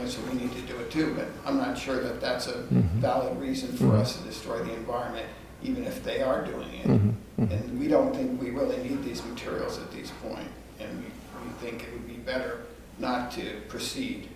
doing it, so we need to do it too. But I'm not sure that that's a valid reason for us to destroy the environment, even if they are doing it. And we don't think we really need these materials at this point, and we think it would be better not to proceed.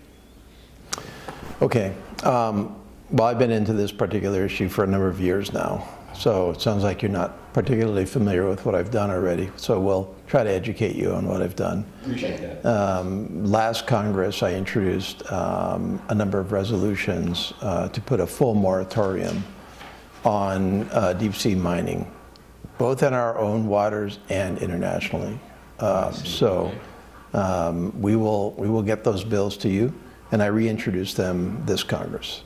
Okay. Well, I've been into this particular issue for a number of years now, so it sounds like you're not particularly familiar with what I've done already. So we'll try to educate you on what I've done. Appreciate that. Last Congress, I introduced a number of resolutions to put a full moratorium on deep sea mining, both in our own waters and internationally. We will get those bills to you, and I reintroduced them this Congress.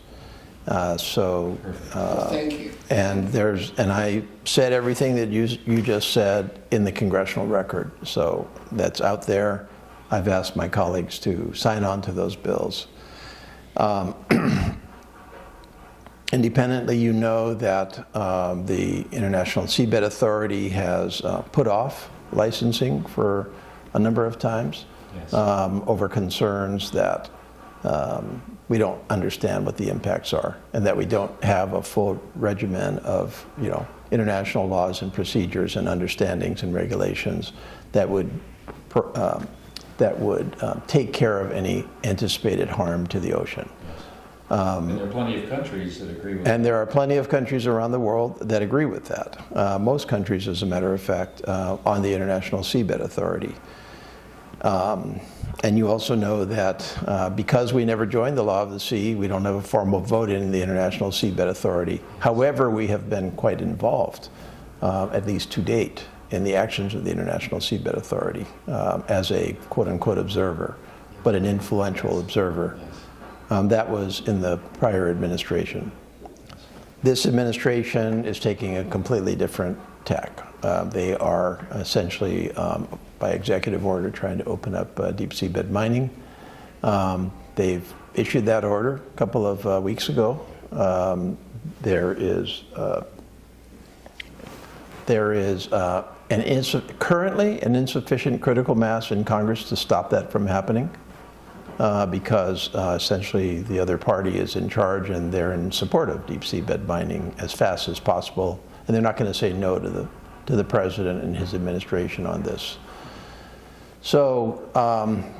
Thank you. And I said everything that you just said in the congressional record. So that's out there. I've asked my colleagues to sign on to those bills. Independently, you know that the International Seabed Authority has put off licensing for a number of times. Yes. Over concerns that we don't understand what the impacts are, and that we don't have a full regimen of, international laws and procedures and understandings and regulations that would take care of any anticipated harm to the ocean. And there are plenty of countries that agree with that. And there are plenty of countries around the world that agree with that. Most countries, as a matter of fact, on the International Seabed Authority. And you also know that because we never joined the Law of the Sea, we don't have a formal vote in the International Seabed Authority. However, we have been quite involved, at least to date, in the actions of the International Seabed Authority as a quote-unquote observer, but an influential observer. That was in the prior administration. This administration is taking a completely different tack. They are essentially, by executive order, trying to open up deep seabed mining. They've issued that order a couple of weeks ago. There is currently an insufficient critical mass in Congress to stop that from happening. Because essentially the other party is in charge and they're in support of deep seabed mining as fast as possible, and they're not going to say no to the president and his administration on this. So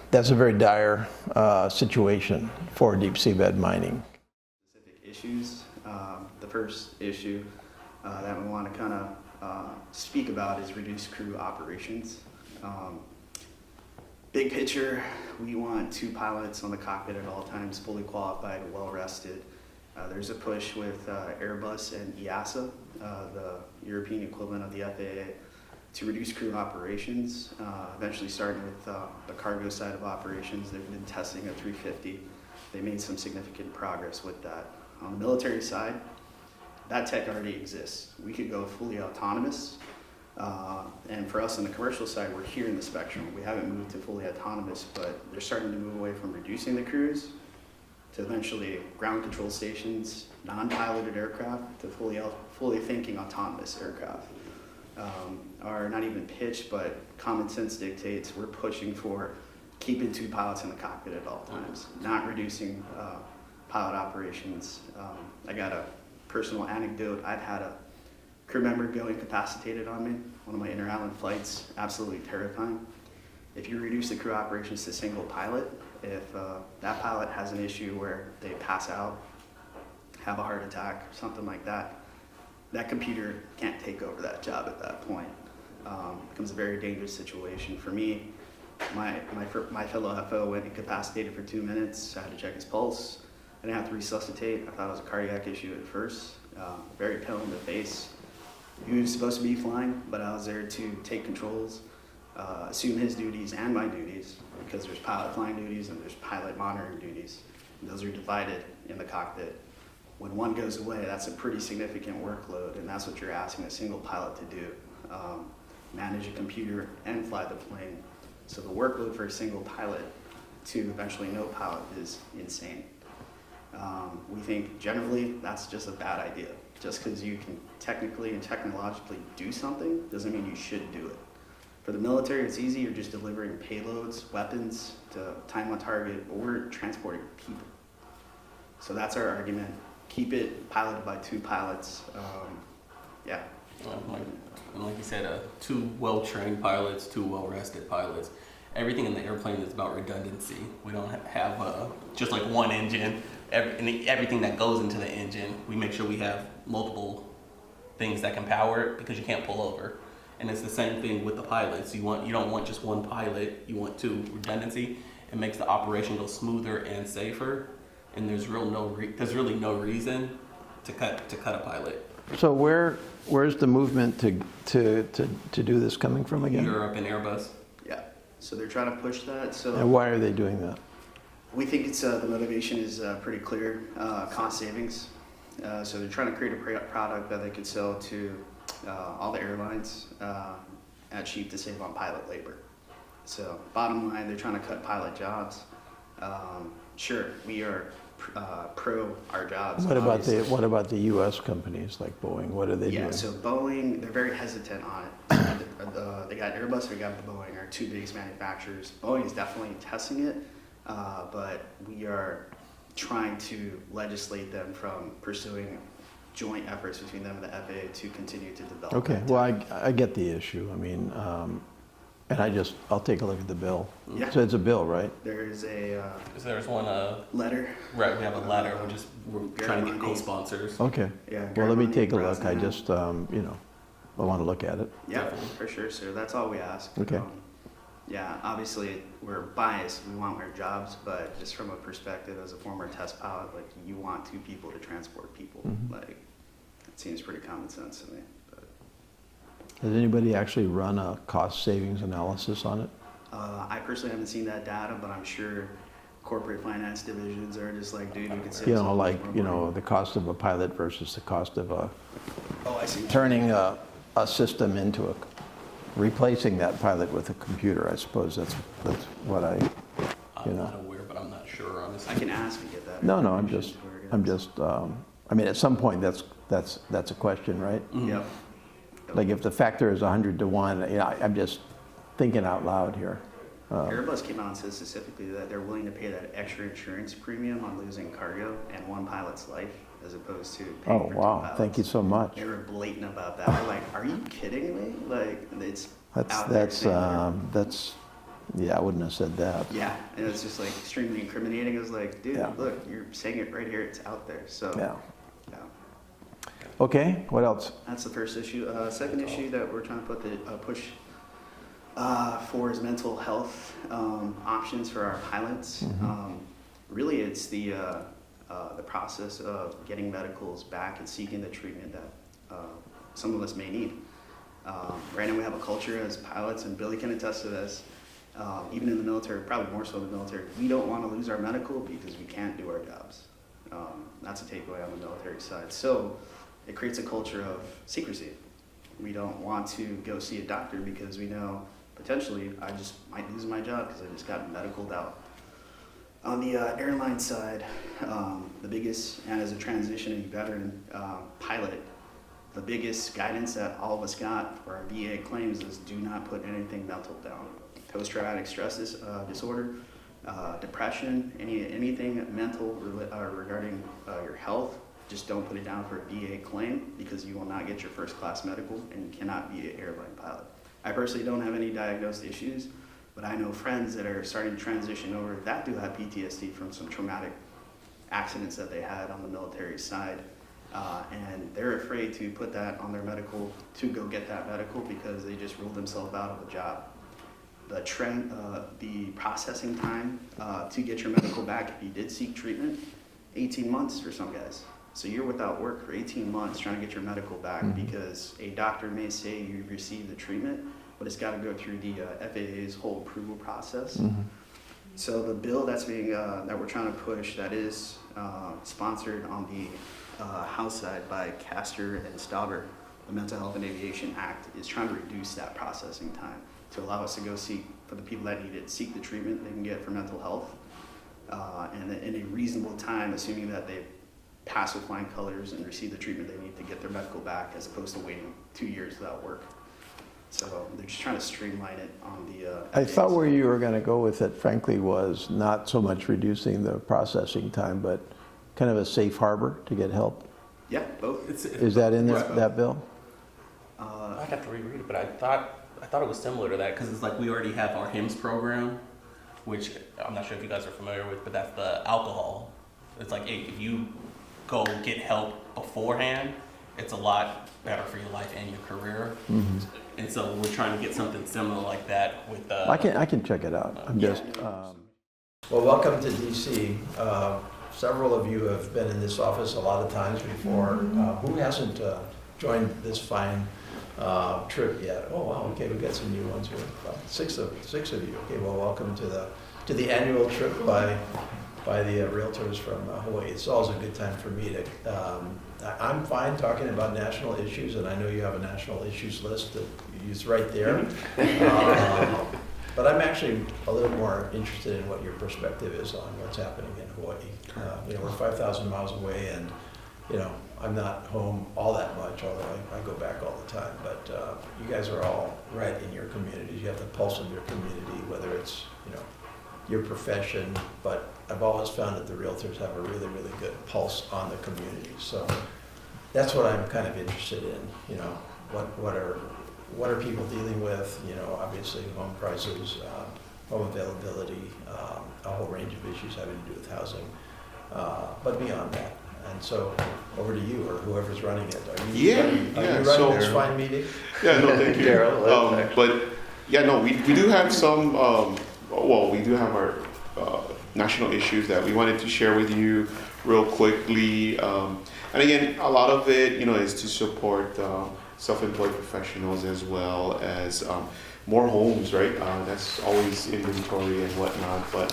that's a very dire situation for deep seabed mining. Specific issues. The first issue that we want to kind of speak about is reduced crew operations. Big picture, we want 2 pilots on the cockpit at all times, fully qualified, well rested. There's a push with Airbus and EASA, the European equivalent of the FAA, to reduce crew operations, eventually starting with the cargo side of operations. They've been testing a 350. They made some significant progress with that. On the military side, that tech already exists. We could go fully autonomous. And for us on the commercial side, we're here in the spectrum. We haven't moved to fully autonomous, but they're starting to move away from reducing the crews to eventually ground control stations, non-piloted aircraft, to fully thinking autonomous aircraft. Are not even pitched, but common sense dictates we're pushing for keeping 2 pilots in the cockpit at all times, not reducing pilot operations. I got a personal anecdote. I've had a crew member go incapacitated on me, one of my inter-island flights, absolutely terrifying. If you reduce the crew operations to single pilot, if that pilot has an issue where they pass out, have a heart attack, or something like that, that computer can't take over that job at that point. It becomes a very dangerous situation. For me, my fellow FO went incapacitated for 2 minutes. I had to check his pulse. I didn't have to resuscitate. I thought it was a cardiac issue at first. Very pale in the face. He was supposed to be flying, but I was there to take controls, assume his duties and my duties, because there's pilot flying duties and there's pilot monitoring duties. And those are divided in the cockpit. When one goes away, that's a pretty significant workload, and that's what you're asking a single pilot to do. Manage a computer and fly the plane. So the workload for a single pilot to eventually no pilot is insane. We think generally that's just a bad idea. Just because you can technically and technologically do something doesn't mean you should do it. For the military, it's easy. You're just delivering payloads, weapons to time on target, but we're transporting people. So that's our argument. Keep it piloted by 2 pilots. Yeah. Like you said, 2 well-trained pilots, 2 well-rested pilots. Everything in the airplane is about redundancy. We don't have just like one engine. Everything that goes into the engine, we make sure we have multiple things that can power it because you can't pull over. And it's the same thing with the pilots. You don't want just one pilot. You want 2. Redundancy. It makes the operation go smoother and safer. And there's really no reason to cut a pilot. So where's the movement to do this coming from again? Europe and Airbus. Yeah. So they're trying to push that. So And why are they doing that? we think it's the motivation is pretty clear. Cost savings. So they're trying to create a product that they could sell to all the airlines at cheap to save on pilot labor. So bottom line, they're trying to cut pilot jobs. Sure, we are pro our jobs. What obviously. about the U.S. companies like Boeing? What are they doing? Yeah, so Boeing, they're very hesitant on it. They got Airbus, they got Boeing, our 2 biggest manufacturers. Boeing is definitely testing it, but we are trying to legislate them from pursuing joint efforts between them and the FAA to continue to develop. Okay, that well, tech. I get the issue. I mean, and I'll take a look at the bill. Yeah. So it's a bill, right? There is a There's one. letter. Right. We have a ladder. We're trying to get Guaranteed. co-sponsors. Okay. Yeah. Well, let me Guaranteed take a look. I president. just, I want to look at it. Yeah, for sure, sir. That's all we ask. Okay. Yeah, obviously we're biased. We want our jobs, but just from a perspective as a former test pilot, like you want 2 people to transport people. Mhm. Like it seems pretty common sense to me. But Has anybody actually run a cost savings analysis on it? I personally haven't seen that data, but I'm sure corporate finance divisions are just like, dude, you can save You so know, much like, more money. the cost of a pilot versus the cost of Oh, I see. turning a system into replacing that pilot with a computer. I suppose that's what I'm not aware, but I'm not sure honestly. I can ask and get that. No, I'm information just, to her, I mean, at some point, that's a question, right? Mhm. Yep. Like if the factor is 100 to 1, I'm just thinking out loud here. Airbus came out and said specifically that they're willing to pay that extra insurance premium on losing cargo and 1 pilot's life as opposed to paying Oh, for 2 wow, pilots. thank you so much. They were blatant about that. We're like, are you kidding me? Like, it's out there That's, saying yeah, I wouldn't have said that. yeah, and it's just like extremely incriminating. It was like, dude, Yeah. look, you're saying it right here. It's out there. So Yeah. yeah. Okay, what else? That's the first issue. Second issue that we're trying to put the push for is mental health options for our pilots. Mhm. Really, it's the process of getting medicals back and seeking the treatment that some of us may need. Right now, we have a culture as pilots, and Billy can attest to this. Even in the military, probably more so in the military, we don't want to lose our medical because we can't do our jobs. That's a takeaway on the military side. So it creates a culture of secrecy. We don't want to go see a doctor because we know potentially I just might lose my job because I just got medicaled out. On the airline side, the biggest, and as a transitioning veteran pilot, the biggest guidance that all of us got for our VA claims is do not put anything mental down. Post-traumatic stress disorder, depression, anything mental regarding your health, just don't put it down for a VA claim because you will not get your first class medical and you cannot be an airline pilot. I personally don't have any diagnosed issues, but I know friends that are starting to transition over that do have PTSD from some traumatic accidents that they had on the military side. And they're afraid to put that on their medical, to go get that medical because they just ruled themselves out of a job. The processing time to get your medical back if you did seek treatment, 18 months for some guys. So you're without work for 18 months trying to get your medical back because a doctor may say you've received the treatment, but it's got to go through the FAA's whole approval process. So the bill that's being that we're trying to push, that is sponsored on the House side by Castor and Stauber, the Mental Health and Aviation Act, is trying to reduce that processing time to allow us to go seek, for the people that need it, seek the treatment they can get for mental health, and in a reasonable time, assuming that they pass with flying colors and receive the treatment they need to get their medical back, as opposed to waiting 2 years without work. So they're just trying to streamline it on the. I thought where you were going to go with it, frankly, was not so much reducing the processing time, but kind of a safe harbor to get help. Yeah, both. Is that in there, that bill? I'd have to reread it, but I thought it was similar to that because it's like we already have our HIMSS program, which I'm not sure if you guys are familiar with, but that's the alcohol. It's like if you go get help beforehand, it's a lot better for your life and your career. Mm-hmm. And so we're trying to get something similar like that with the. I can check it out. I'm just. Well, welcome to DC. Several of you have been in this office a lot of times before. Who hasn't joined this fine trip yet? Oh wow, okay, we've got some new ones here. Six of you. Okay, well, welcome to the annual trip by the realtors from Hawaii. It's always a good time for me to. I'm fine talking about national issues, and I know you have a national issues list that is right there. But I'm actually a little more interested in what your perspective is on what's happening in Hawaii. We're 5,000 miles away, and I'm not home all that much, although I go back all the time. But you guys are all right in your communities. You have the pulse of your community, whether it's your profession. But I've always found that the realtors have a really, really good pulse on the community. So that's what I'm kind of interested in. What are people dealing with? Obviously home prices, home availability, a whole range of issues having to do with housing. But beyond that. And so, over to you, or whoever's running it. Are you running this fine meeting? Yeah, no, thank you. We do have some, we do have our national issues that we wanted to share with you real quickly. And again, a lot of it, is to support self-employed professionals as well as more homes, right? That's always inventory and whatnot. But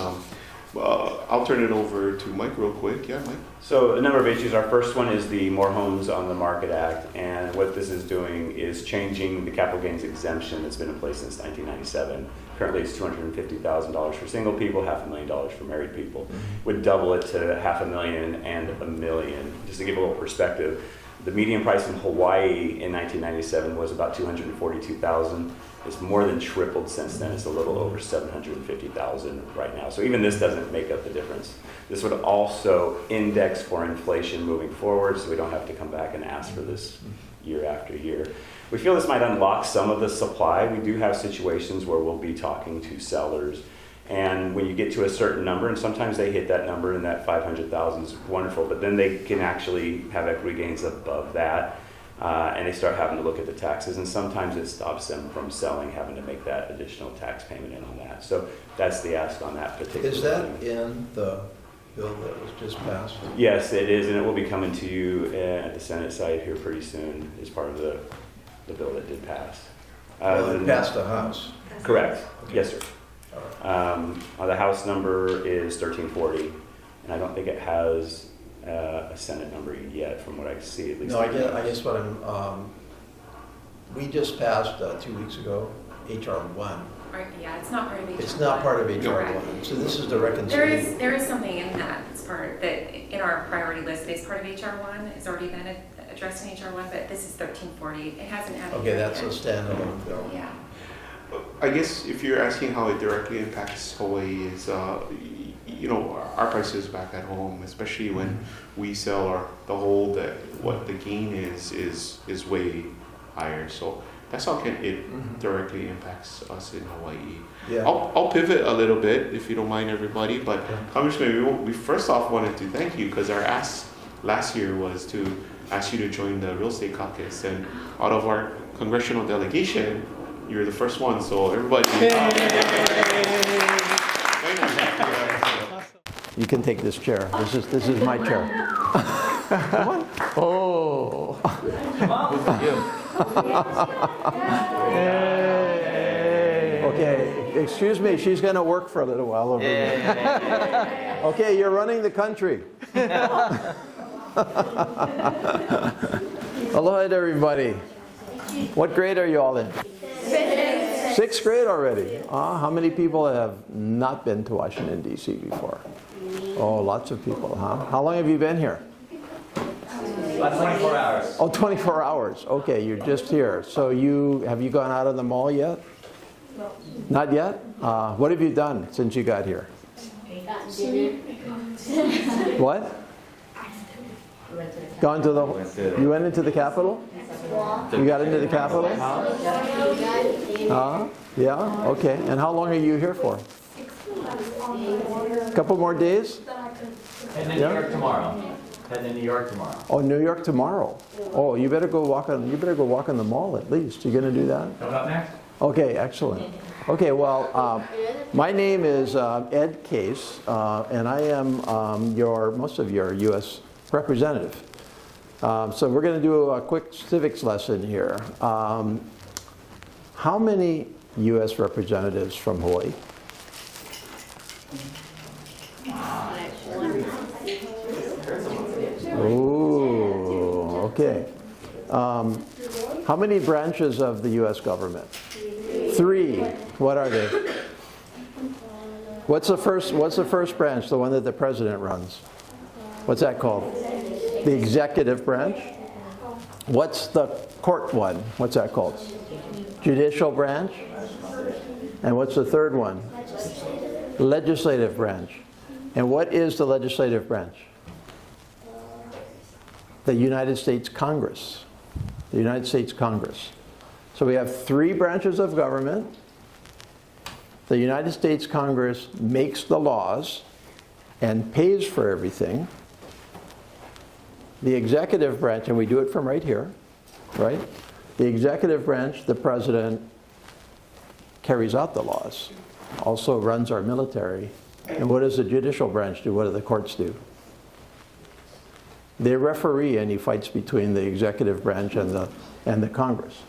I'll turn it over to Mike real quick. Yeah, Mike. So a number of issues. Our first one is the More Homes on the Market Act, and what this is doing is changing the capital gains exemption that's been in place since 1997. Currently it's $250,000 for single people, $500,000 for married people. Would double it to $500,000 and $1 million. Just to give a little perspective, the median price in Hawaii in 1997 was about $242,000. It's more than tripled since then. It's a little over $750,000 right now. So even this doesn't make up the difference. This would also index for inflation moving forward, so we don't have to come back and ask for this year after year. We feel this might unlock some of the supply. We do have situations where we'll be talking to sellers, and when you get to a certain number, and sometimes they hit that number, and that 500,000 is wonderful, but then they can actually have equity gains above that. And they start having to look at the taxes, and sometimes it stops them from selling, having to make that additional tax payment in on that. So that's the ask on that particular Is that in the bill that was just passed? Yes, it is, and it will be coming to you at the Senate side here pretty soon as part of the bill that did pass. It passed the House. Correct. Okay. Yes, sir. All right. The House number is 1340, and I don't think it has a Senate number yet, from what I see at least. No, I guess what we just passed 2 weeks ago, HR 1. Yeah, it's not part of HR. It's not part of HR 1. So this is the reconciliation. There is something in that as part that in our priority list that is part of HR 1. It's already been addressed in HR 1, but this is 1340. It hasn't happened. Okay, that's a standalone bill. Yeah. I guess if you're asking how it directly impacts Hawaii is, our prices back at home, especially when we sell or the hold, that what the gain is way higher. So that's how it directly impacts us in Hawaii. Yeah. I'll pivot a little bit if you don't mind, everybody. But Congressman, we first off wanted to thank you because our ask last year was to ask you to join the real estate caucus, and out of our congressional delegation, you're the first one. So everybody. You can take this chair. This is my chair. Come on. Oh. Okay, excuse me, she's going to work for a little while over here. Okay, you're running the country. Aloha to everybody. What grade are you all in? Sixth grade already. How many people have not been to Washington, D.C. before? Oh, lots of people, huh? How long have you been here? About 24 hours. Oh, 24 hours. Okay, you're just here. So have you gone out of the mall yet? No. Not yet? What have you done since you got here? What? Gone to you went into the Capitol? You got into the Capitol? Yeah, okay. And how long are you here for? A couple more days? And then New York tomorrow. Heading to New York tomorrow. Oh, New York tomorrow. Oh, you better go walk on the mall at least. You gonna do that? Coming up next? Okay, excellent. Okay, well, my name is Ed Case, and I am most of your U.S. representative. So we're going to do a quick civics lesson here. How many U.S. representatives from Hawaii? Ooh, okay. How many branches of the U.S. government? 3. What are they? What's the first branch? The one that the president runs. What's that called? The executive branch. What's the court one? What's that called? Judicial branch. And what's the third one? Legislative branch. And what is the legislative branch? The United States Congress. The United States Congress. So we have 3 branches of government. The United States Congress makes the laws and pays for everything. The executive branch, and we do it from right here, right? The executive branch, the president carries out the laws, also runs our military. And what does the judicial branch do? What do the courts do? They referee any fights between the executive branch and the Congress.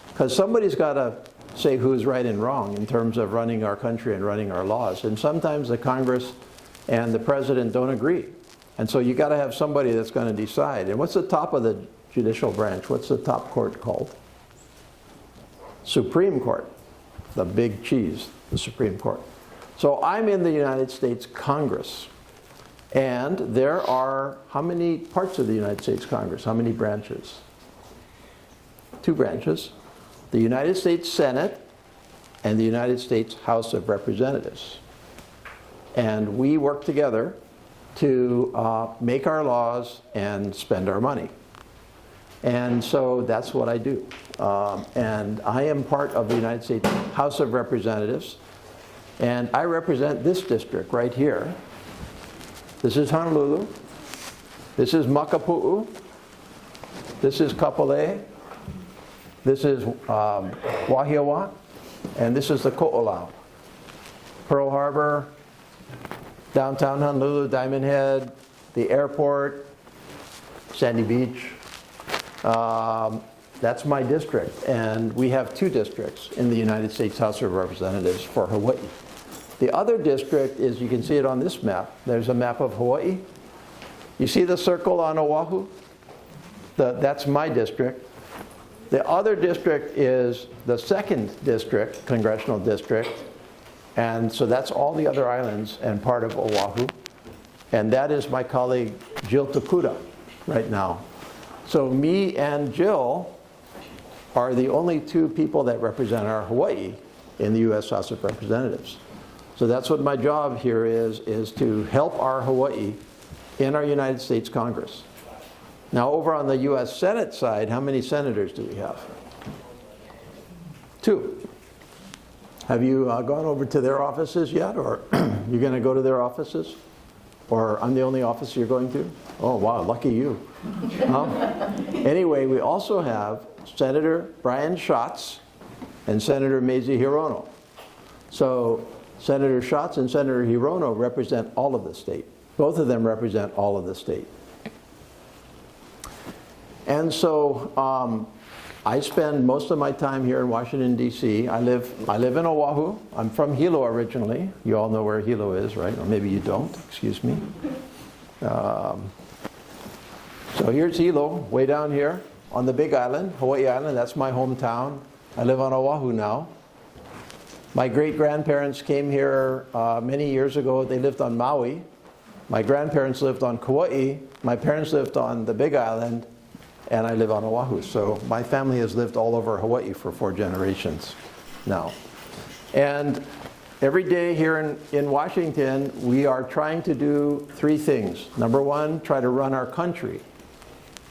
Because somebody's got to say who's right and wrong in terms of running our country and running our laws. And sometimes the Congress and the president don't agree. And so you got to have somebody that's going to decide. And what's the top of the judicial branch? What's the top court called? Supreme Court. The big cheese, the Supreme Court. So I'm in the United States Congress. And there are how many parts of the United States Congress? How many branches? 2 branches. The United States Senate and the United States House of Representatives. And we work together to make our laws and spend our money. And so that's what I do. And I am part of the United States House of Representatives. And I represent this district right here. This is Honolulu. This is Makapu'u. This is Kapolei. This is Wahiawa. And this is the Ko'olau. Pearl Harbor, downtown Honolulu, Diamond Head, the airport, Sandy Beach. That's my district. And we have 2 districts in the United States House of Representatives for Hawaii. The other district is, you can see it on this map. There's a map of Hawaii. You see the circle on Oahu? That's my district. The other district is the 2nd district, congressional district. And so that's all the other islands and part of Oahu. And that is my colleague Jill Tokuda right now. So me and Jill are the only 2 people that represent our Hawaii in the U.S. House of Representatives. So that's what my job here is to help our Hawaii in our United States Congress. Now over on the U.S. Senate side, how many senators do we have? 2. Have you gone over to their offices yet, or you're going to go to their offices? Or I'm the only office you're going to? Oh, wow, lucky you. Anyway, we also have Senator Brian Schatz and Senator Mazie Hirono. So Senator Schatz and Senator Hirono represent all of the state. Both of them represent all of the state. And so I spend most of my time here in Washington, D.C. I live in Oahu. I'm from Hilo originally. You all know where Hilo is, right? Or maybe you don't, excuse me. So here's Hilo, way down here on the Big Island, Hawaii Island. That's my hometown. I live on Oahu now. My great-grandparents came here many years ago. They lived on Maui. My grandparents lived on Kauai, my parents lived on the Big Island, and I live on Oahu. So my family has lived all over Hawaii for 4 generations now. And every day here in Washington, we are trying to do 3 things. Number 1, try to run our country.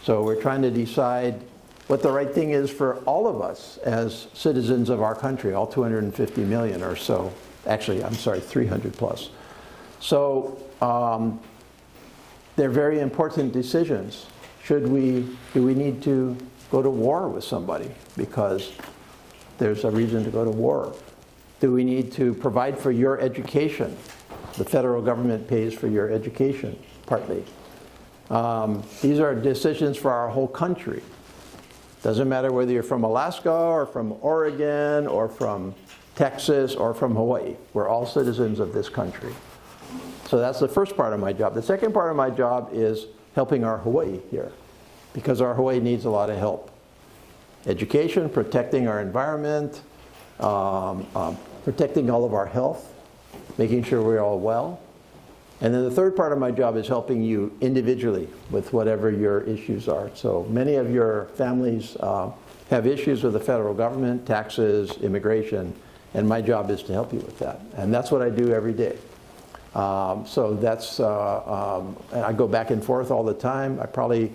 So we're trying to decide what the right thing is for all of us as citizens of our country, all 250 million or so. Actually, I'm sorry, 300 plus. So they're very important decisions. Do we need to go to war with somebody because there's a reason to go to war? Do we need to provide for your education? The federal government pays for your education, partly. These are decisions for our whole country. Doesn't matter whether you're from Alaska or from Oregon or from Texas or from Hawaii. We're all citizens of this country. So that's the first part of my job. The second part of my job is helping our Hawaii here, because our Hawaii needs a lot of help. Education, protecting our environment, protecting all of our health, making sure we're all well. And then the third part of my job is helping you individually with whatever your issues are. So many of your families have issues with the federal government, taxes, immigration, and my job is to help you with that. And that's what I do every day. So that's, I go back and forth all the time. I probably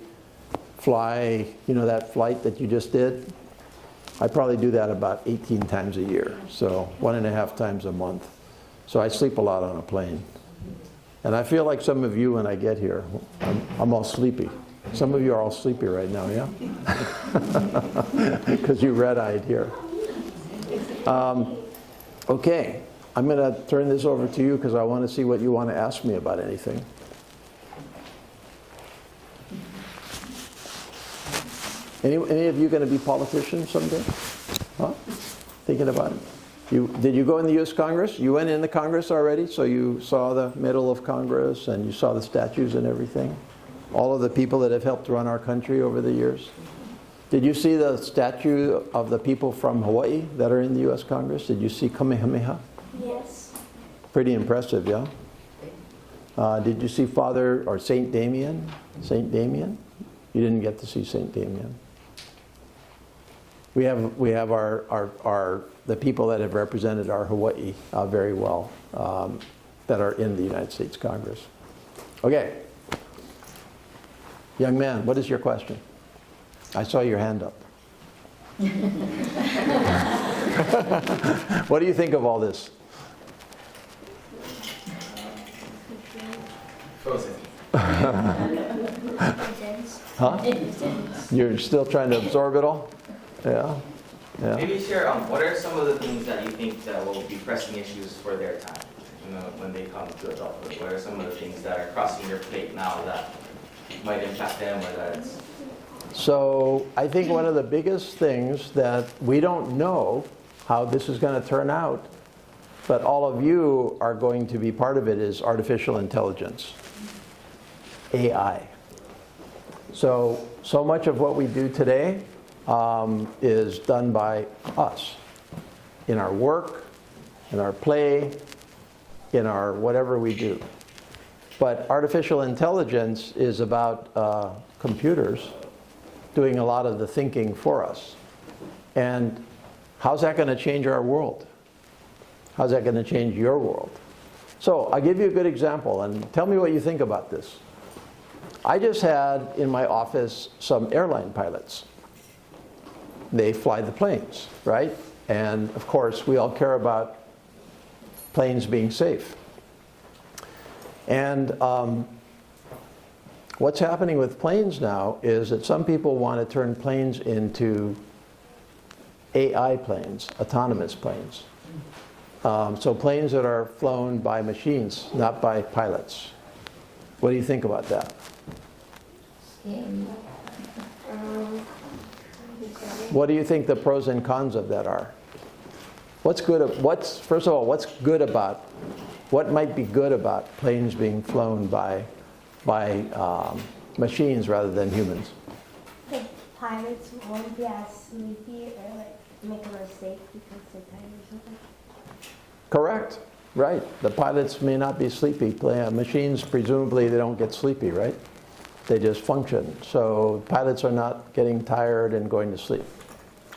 fly, you know, that flight that you just did? I probably do that about 18 times a year, so 1.5 times a month. So I sleep a lot on a plane. And I feel like some of you when I get here, I'm all sleepy. Some of you are all sleepy right now, yeah? Because you red-eyed here. Okay, I'm going to turn this over to you because I want to see what you want to ask me about anything. Any of you going to be politicians someday? Huh? Thinking about it? Did you go in the U.S. Congress? You went in the Congress already, so you saw the middle of Congress and you saw the statues and everything? All of the people that have helped run our country over the years? Did you see the statue of the people from Hawaii that are in the U.S. Congress? Did you see Kamehameha? Yes. Pretty impressive, yeah? Did you see Father or Saint Damien? Saint Damien? You didn't get to see Saint Damien. We have the people that have represented our Hawaii very well that are in the United States Congress. Okay. Young man, what is your question? I saw your hand up. What do you think of all this? Frozen. Huh? You're still trying to absorb it all? Yeah. Yeah. Maybe share what are some of the things that you think that will be pressing issues for their time, you know, when they come to adulthood? What are some of the things that are crossing your plate now that might impact them or that it's... So I think one of the biggest things that we don't know how this is going to turn out, but all of you are going to be part of it, is artificial intelligence, AI. So much of what we do today is done by us in our work, in our play, in our whatever we do. But artificial intelligence is about computers doing a lot of the thinking for us. And how's that going to change our world? How's that going to change your world? So I'll give you a good example and tell me what you think about this. I just had in my office some airline pilots. They fly the planes, right? And of course, we all care about planes being safe. And what's happening with planes now is that some people want to turn planes into AI planes, autonomous planes. So planes that are flown by machines, not by pilots. What do you think about that? What do you think the pros and cons of that are? First of all, what might be good about planes being flown by machines rather than humans? The pilots won't be as sleepy or like make a mistake because they're tired or something. Correct. Right. The pilots may not be sleepy. Machines, presumably, they don't get sleepy, right? They just function. So pilots are not getting tired and going to sleep,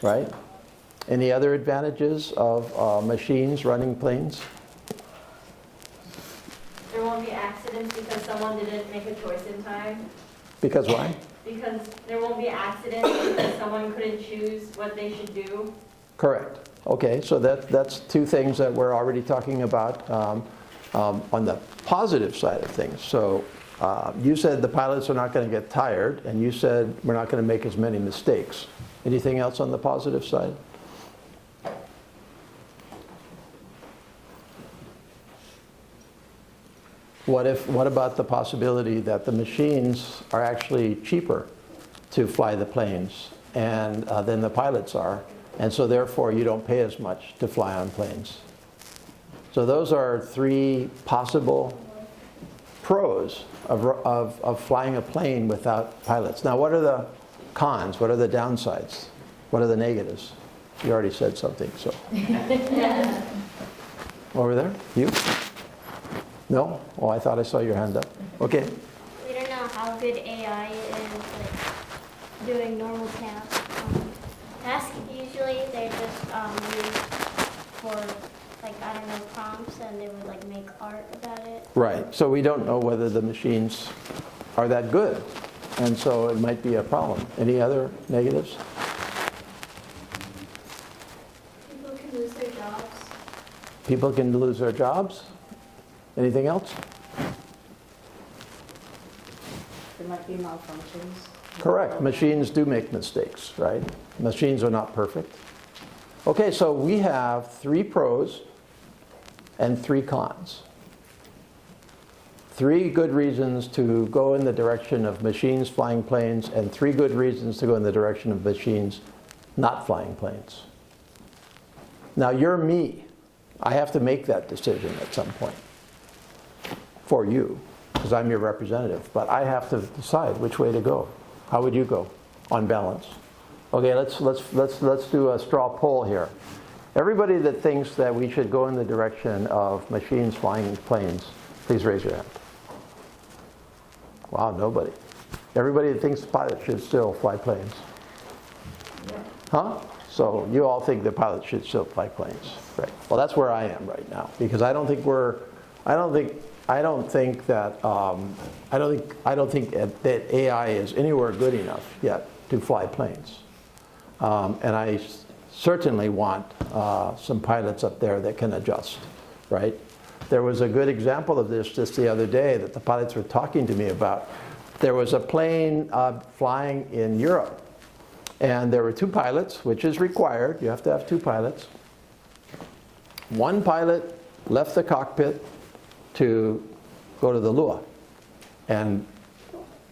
right? Any other advantages of machines running planes? There won't be accidents because someone didn't make a choice in time. Because why? Because there won't be accidents because someone couldn't choose what they should do. Correct. Okay, so that's two things that we're already talking about on the positive side of things. So you said the pilots are not going to get tired, and you said we're not going to make as many mistakes. Anything else on the positive side? What about the possibility that the machines are actually cheaper to fly the planes and than the pilots are, and so therefore you don't pay as much to fly on planes? So those are three possible pros of flying a plane without pilots. Now, what are the cons? What are the downsides? What are the negatives? You already said something, so. Over there, you? No? Oh, I thought I saw your hand up. Okay. We don't know how good AI is like doing normal tasks. Usually they're just used for like, I don't know, prompts, and they would like make art about it. Right. So we don't know whether the machines are that good, and so it might be a problem. Any other negatives? People can lose their jobs. People can lose their jobs. Anything else? There might be malfunctions. Correct. Machines do make mistakes, right? Machines are not perfect. Okay, so we have 3 pros and 3 cons. 3 good reasons to go in the direction of machines flying planes, and 3 good reasons to go in the direction of machines not flying planes. Now, you're me. I have to make that decision at some point for you, because I'm your representative. But I have to decide which way to go. How would you go on balance? Okay, let's do a straw poll here. Everybody that thinks that we should go in the direction of machines flying planes, please raise your hand. Wow, nobody. Everybody that thinks pilots should still fly planes. Huh? So you all think the pilots should still fly planes, right? Well, that's where I am right now, because I don't think that AI is anywhere good enough yet to fly planes. And I certainly want some pilots up there that can adjust, right? There was a good example of this just the other day that the pilots were talking to me about. There was a plane flying in Europe, and there were 2 pilots, which is required. You have to have 2 pilots. One pilot left the cockpit to go to the lua, and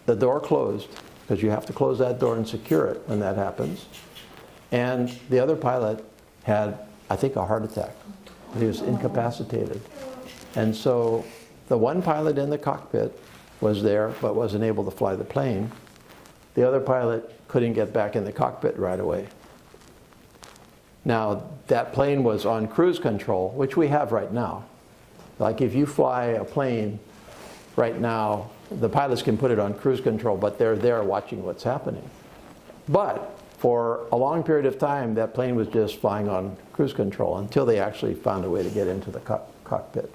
the door closed, because you have to close that door and secure it when that happens. And the other pilot had, I think, a heart attack. He was incapacitated. And so the one pilot in the cockpit was there but wasn't able to fly the plane. The other pilot couldn't get back in the cockpit right away. Now, that plane was on cruise control, which we have right now. Like if you fly a plane right now, the pilots can put it on cruise control, but they're there watching what's happening. But for a long period of time, that plane was just flying on cruise control until they actually found a way to get into the cockpit.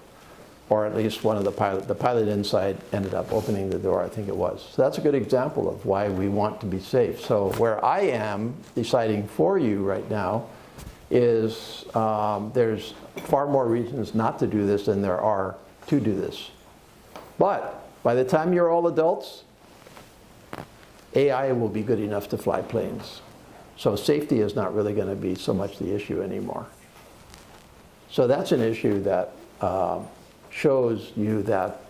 Or at least one of the pilot inside ended up opening the door, I think it was. So that's a good example of why we want to be safe. So where I am deciding for you right now is there's far more reasons not to do this than there are to do this. But by the time you're all adults, AI will be good enough to fly planes. So safety is not really going to be so much the issue anymore. So that's an issue that shows you that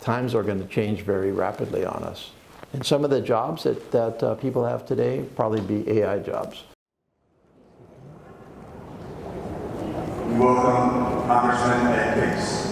times are going to change very rapidly on us. And some of the jobs that people have today probably be AI jobs. We welcome Congressman Ed Case.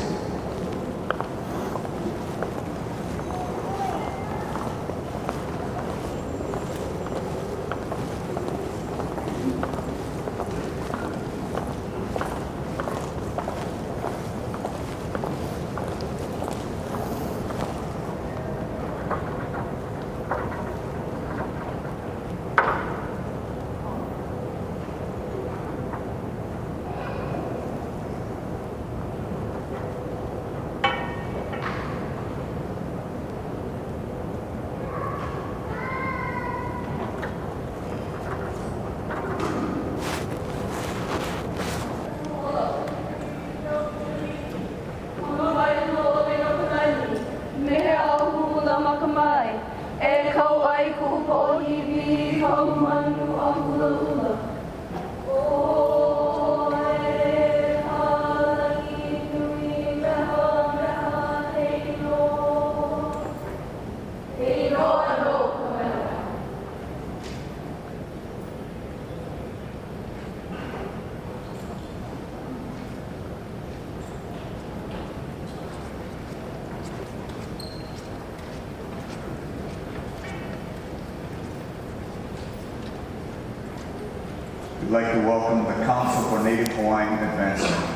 We'd like to welcome the Council for Native Hawaiian Advancement.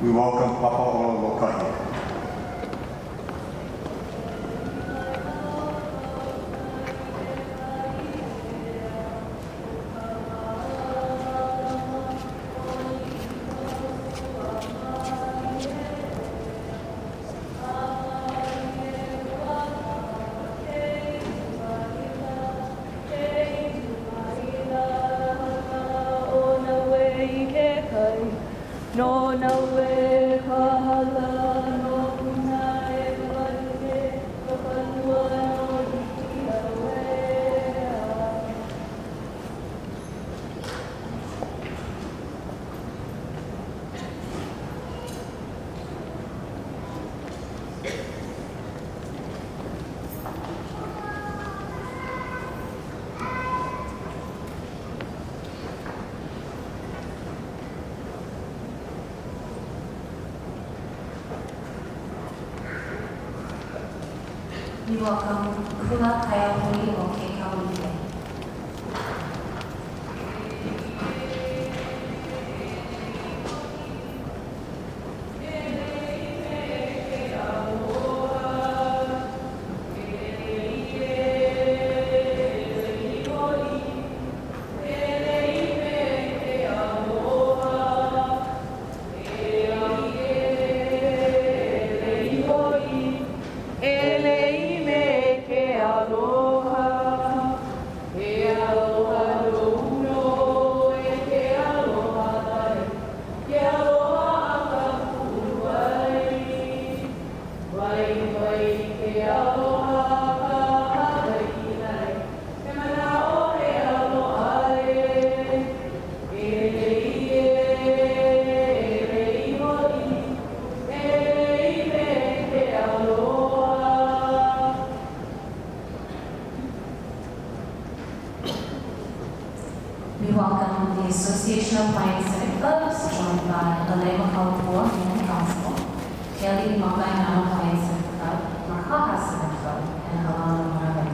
We welcome Papa Ōlelo July. No, no way, kahala, no, kunai, kalake, kapanua, no, We welcome Kula Kaiahui o Ke Kauile. We welcome the Association of Hawaiian Civic Clubs, joined by Ōlelo July and Council, Kelly Makainao Hawaiian Civic Club, Makaha Civic Club, and Ōlelo July.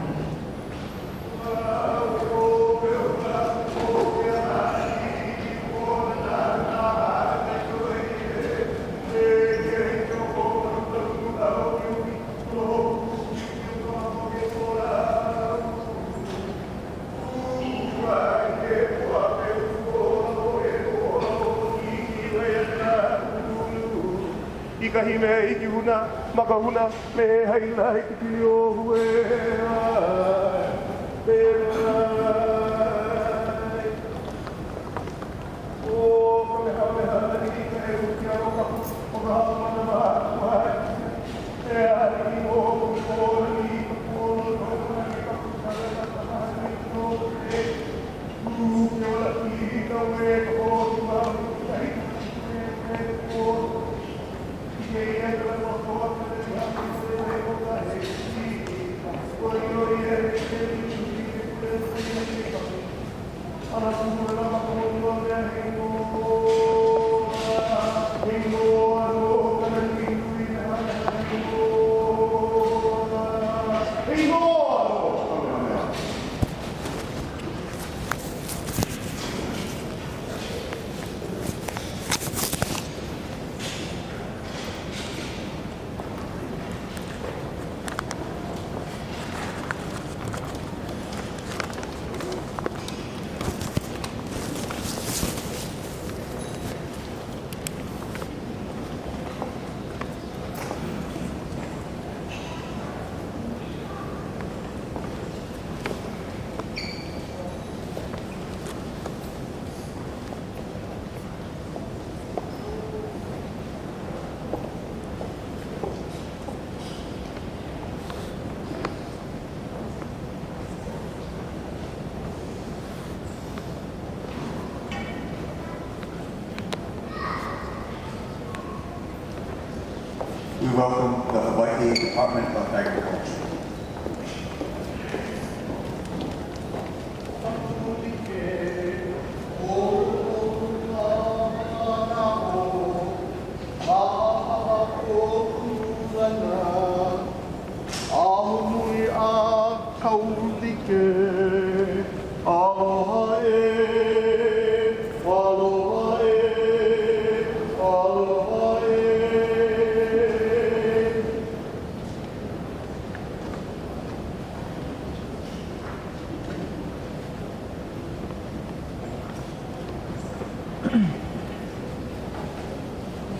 kahi me iki huna, makahuna me haila iki pio hue o Kamehameha Lei Draping Ceremony o ka hamana mahai e ari o kori o kona ni ka kutara na mahai no e o la ki ka we ko ma ai e o We welcome the Hawaii Department of Agriculture.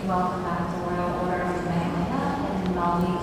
We welcome back the Royal Order of Kamehameha and Maui.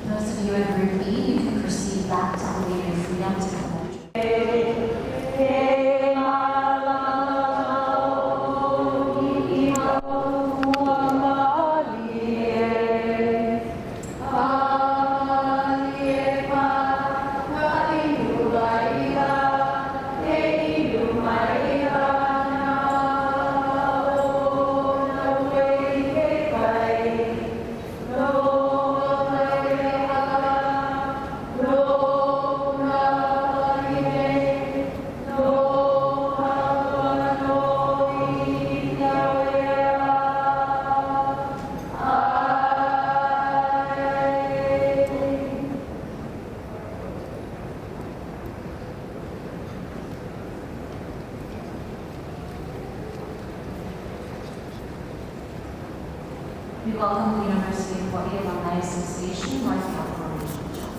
Those of you in Group B, you can proceed back to Elevate Your Freedom to come. We welcome the University of Hawaii Alumni Association, North California Regional Chapter.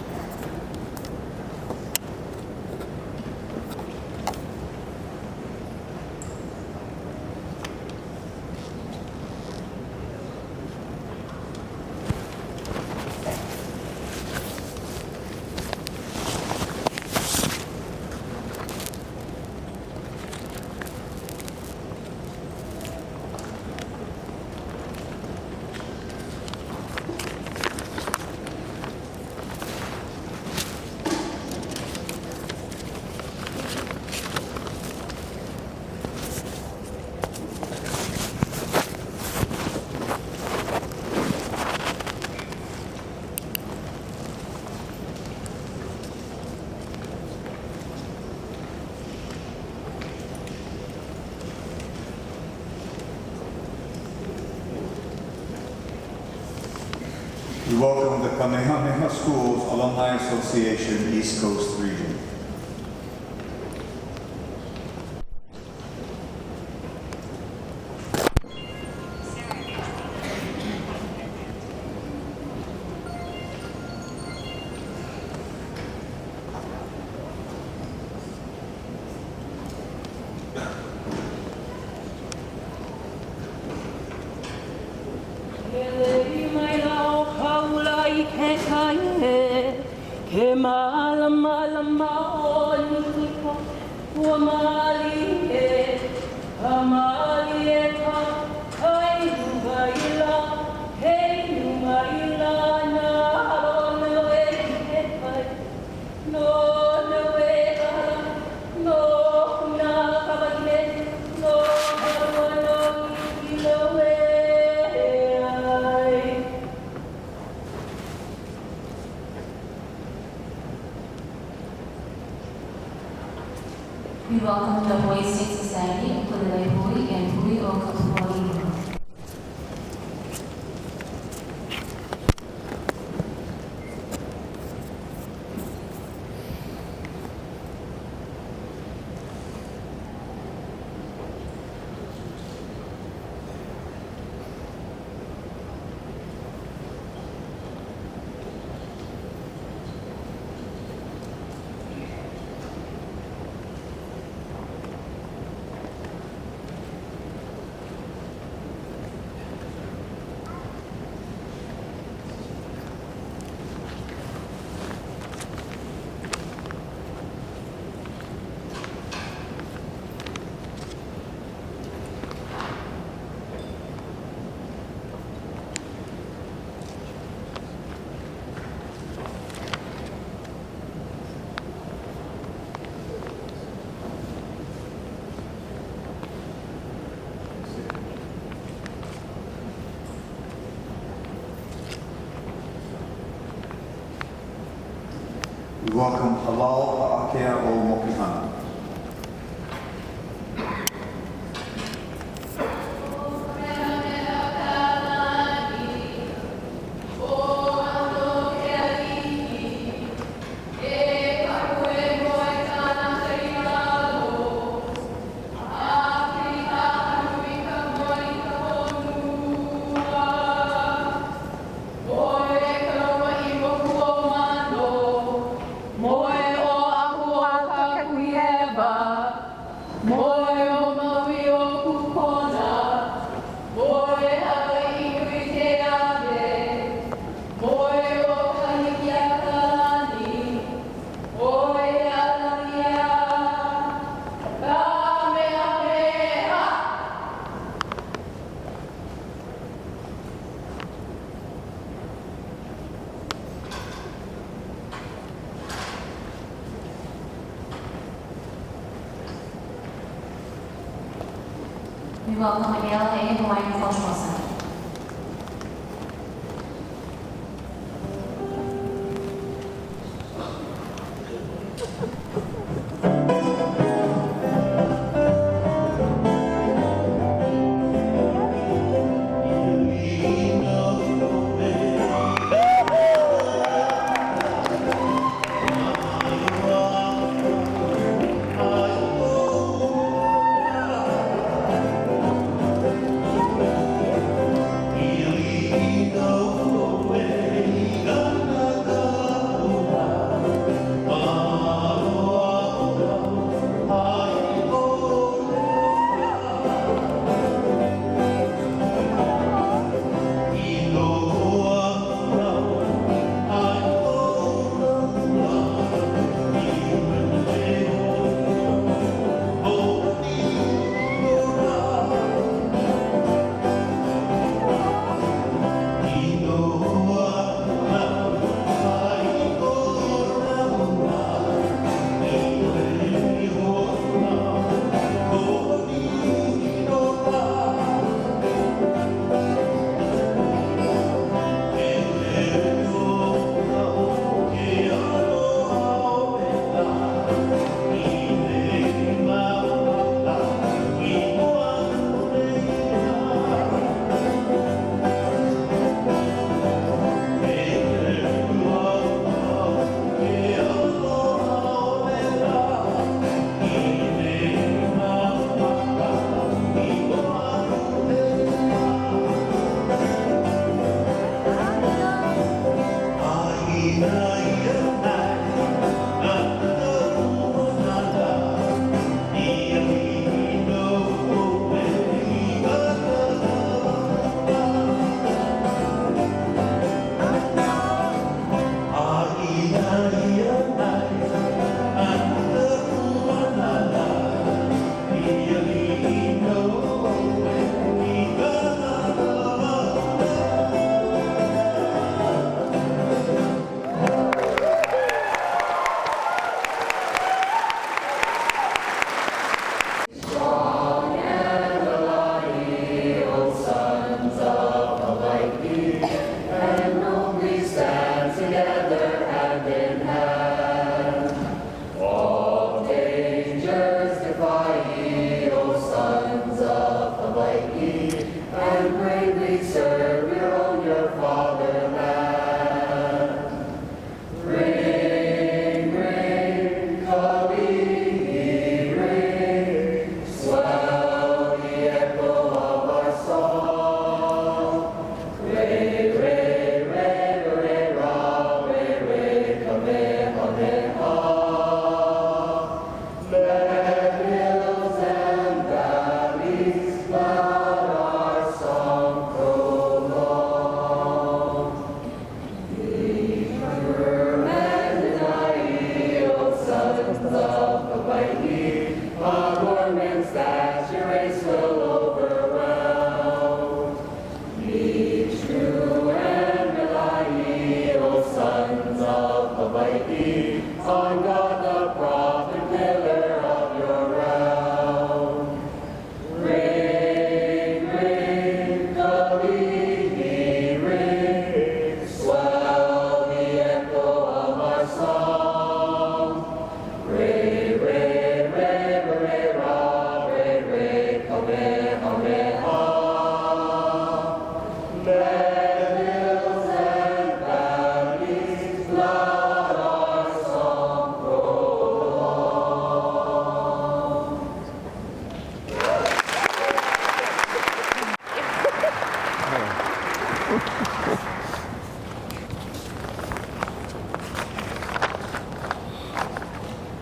welcome the Kamehameha Schools Alumni Association East Coast Region. We welcome the Hawaii State Society, Ōlelo July, and Ōlelo Community Media. We welcome Halal Pa'akea o Mokihana. We welcome ALA Hawaiian Cultural Center.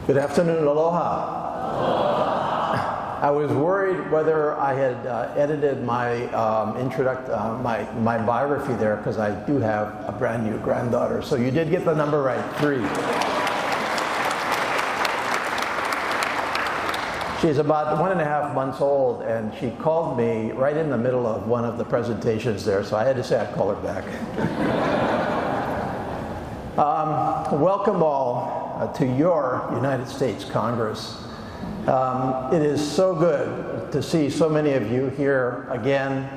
Good afternoon, aloha. I was worried whether I had edited my my biography there, because I do have a brand new granddaughter. So you did get the number right, 3. She's about 1.5 months old, and she called me right in the middle of one of the presentations there, so I had to say I'd call her back. Welcome all to your United States Congress. It is so good to see so many of you here again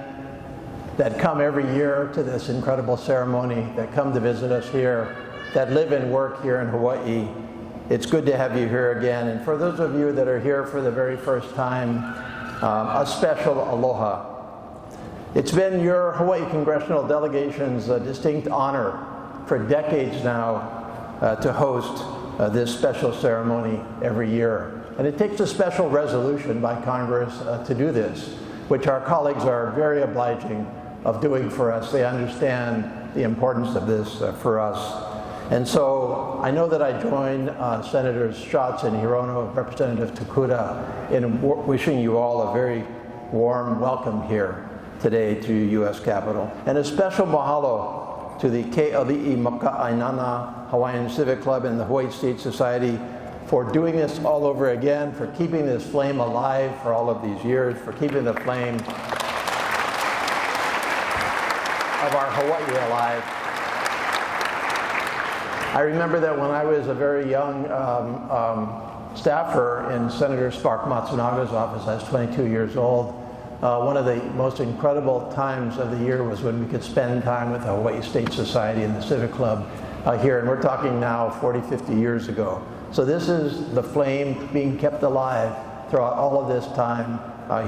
that come every year to this incredible ceremony, that come to visit us here, that live and work here in Hawaii. It's good to have you here again. And for those of you that are here for the very first time, a special aloha. It's been your Hawaii Congressional Delegation's distinct honor for decades now to host this special ceremony every year. And it takes a special resolution by Congress to do this, which our colleagues are very obliging of doing for us. They understand the importance of this for us. And so I know that I join Senators Schatz and Hirono, Representative Tokuda, in wishing you all a very warm welcome here today to U.S. Capitol. And a special mahalo to the Ke'ali'i Maka'ainana Hawaiian Civic Club and the Hawaii State Society for doing this all over again, for keeping this flame alive for all of these years, for keeping the flame of our Hawaii alive. I remember that when I was a very young staffer in Senator Spark Matsunaga's office, I was 22 years old. One of the most incredible times of the year was when we could spend time with the Hawaii State Society and the Civic Club here, and we're talking now 40, 50 years ago. So this is the flame being kept alive throughout all of this time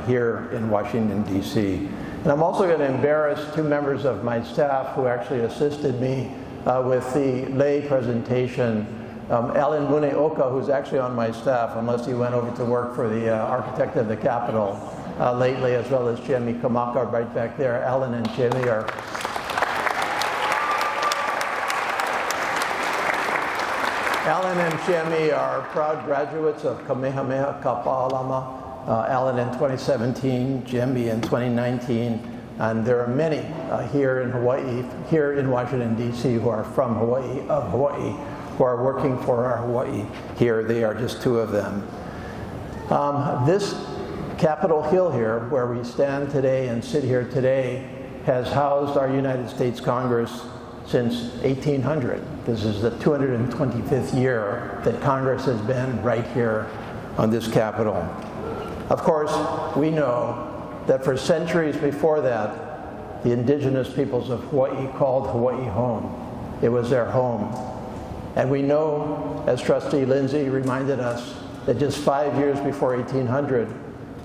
here in Washington, D.C. And I'm also going to embarrass 2 members of my staff who actually assisted me with the lay presentation. Alan Muneoka, who's actually on my staff, unless he went over to work for the architect of the Capitol lately, as well as Jimmy Kamaka right back there. Alan and Jimmy are Alan and Shemi are proud graduates of Kamehameha Kapa'alama. Alan in 2017, Jimmy in 2019, and there are many here in Hawaii, here in Washington, D.C., who are from Hawaii, of Hawaii, who are working for our Hawaii here. They are just two of them. This Capitol Hill here, where we stand today and sit here today, has housed our United States Congress since 1800. This is the 225th year that Congress has been right here on this Capitol. Of course, we know that for centuries before that, the indigenous peoples of Hawaii called Hawaii home. It was their home. And we know, as Trustee Lindsay reminded us, that just 5 years before 1800,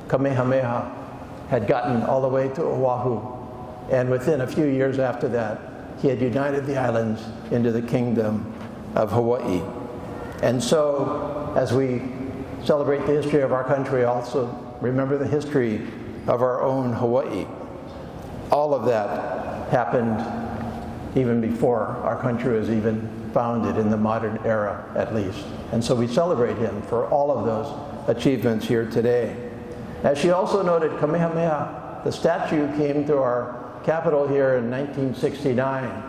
Kamehameha had gotten all the way to Oahu. And within a few years after that, he had united the islands into the kingdom of Hawaii. And so, as we celebrate the history of our country, also remember the history of our own Hawaii. All of that happened even before our country was even founded, in the modern era at least. And so we celebrate him for all of those achievements here today. As she also noted, Kamehameha, the statue, came to our Capitol here in 1969.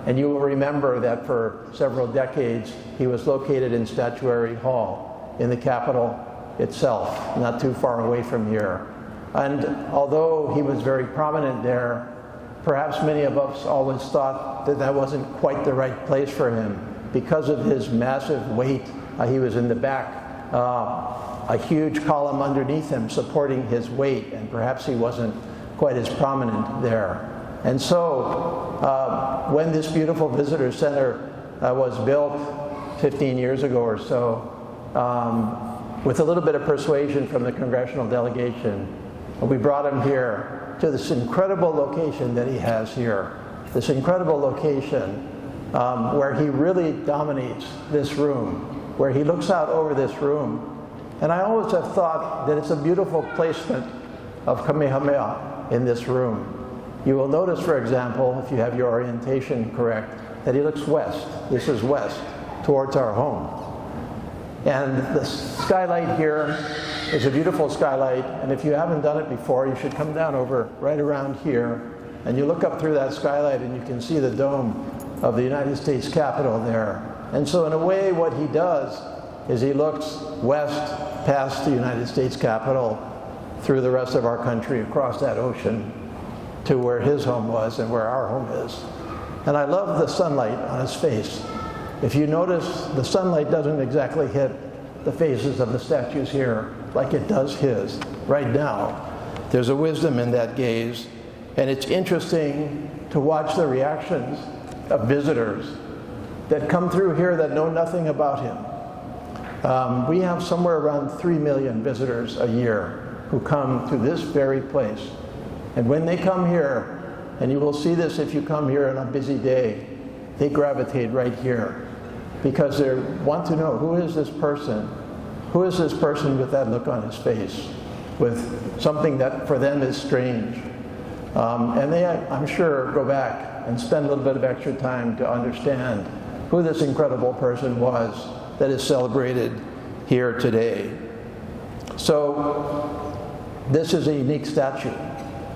And you will remember that for several decades, he was located in Statuary Hall in the Capitol itself, not too far away from here. And although he was very prominent there, perhaps many of us always thought that that wasn't quite the right place for him because of his massive weight. He was in the back, a huge column underneath him supporting his weight, and perhaps he wasn't quite as prominent there. And so when this beautiful visitor center was built 15 years ago or so, with a little bit of persuasion from the congressional delegation, we brought him here to this incredible location that he has here, this incredible location where he really dominates this room, where he looks out over this room. And I always have thought that it's a beautiful placement of Kamehameha in this room. You will notice, for example, if you have your orientation correct, that he looks west. This is west, towards our home. And the skylight here is a beautiful skylight, and if you haven't done it before, you should come down over right around here, and you look up through that skylight and you can see the dome of the United States Capitol there. And so in a way, what he does is he looks west past the United States Capitol through the rest of our country, across that ocean, to where his home was and where our home is. And I love the sunlight on his face. If you notice, the sunlight doesn't exactly hit the faces of the statues here like it does his right now. There's a wisdom in that gaze, and it's interesting to watch the reactions of visitors that come through here that know nothing about him. We have somewhere around 3 million visitors a year who come to this very place. And when they come here, and you will see this if you come here on a busy day, they gravitate right here because they want to know, who is this person? Who is this person with that look on his face, with something that for them is strange? And they, I'm sure, go back and spend a little bit of extra time to understand who this incredible person was that is celebrated here today. So this is a unique statue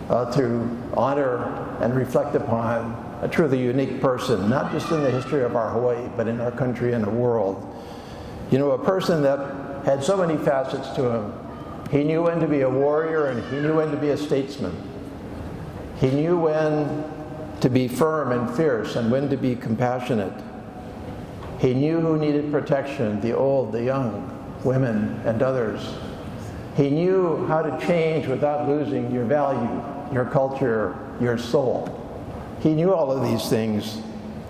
to honor and reflect upon a truly unique person, not just in the history of our Hawaii, but in our country and the world. You know, a person that had so many facets to him. He knew when to be a warrior and he knew when to be a statesman. He knew when to be firm and fierce and when to be compassionate. He knew who needed protection, the old, the young, women, and others. He knew how to change without losing your value, your culture, your soul. He knew all of these things,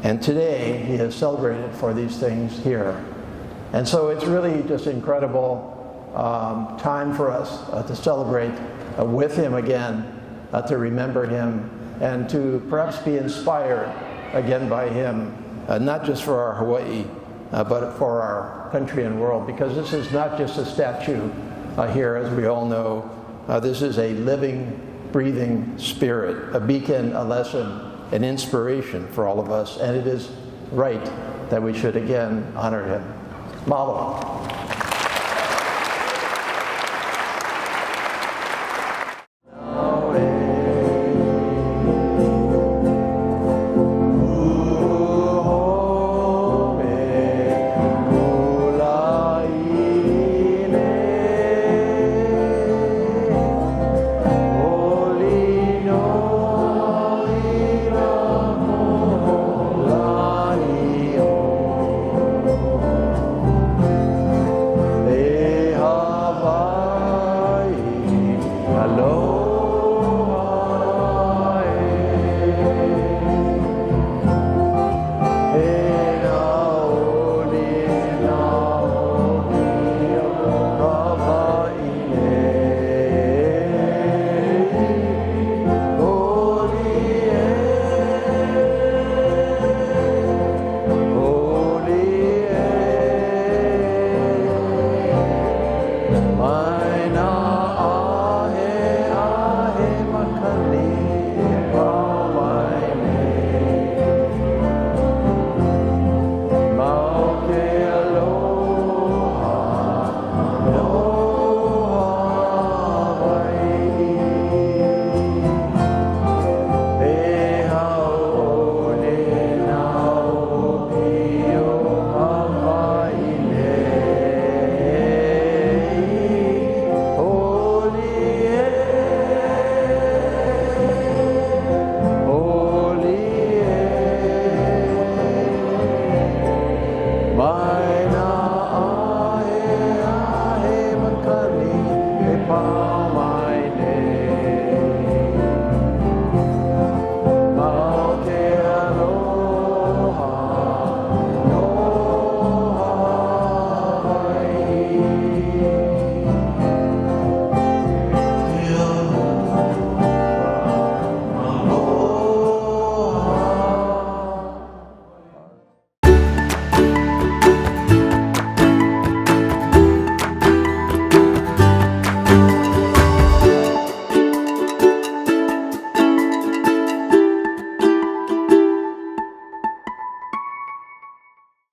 and today he is celebrated for these things here. And so it's really just incredible time for us to celebrate with him again, to remember him, and to perhaps be inspired again by him, not just for our Hawaii, but for our country and world, because this is not just a statue here, as we all know. This is a living, breathing spirit, a beacon, a lesson, an inspiration for all of us, and it is right that we should again honor him. Mahalo.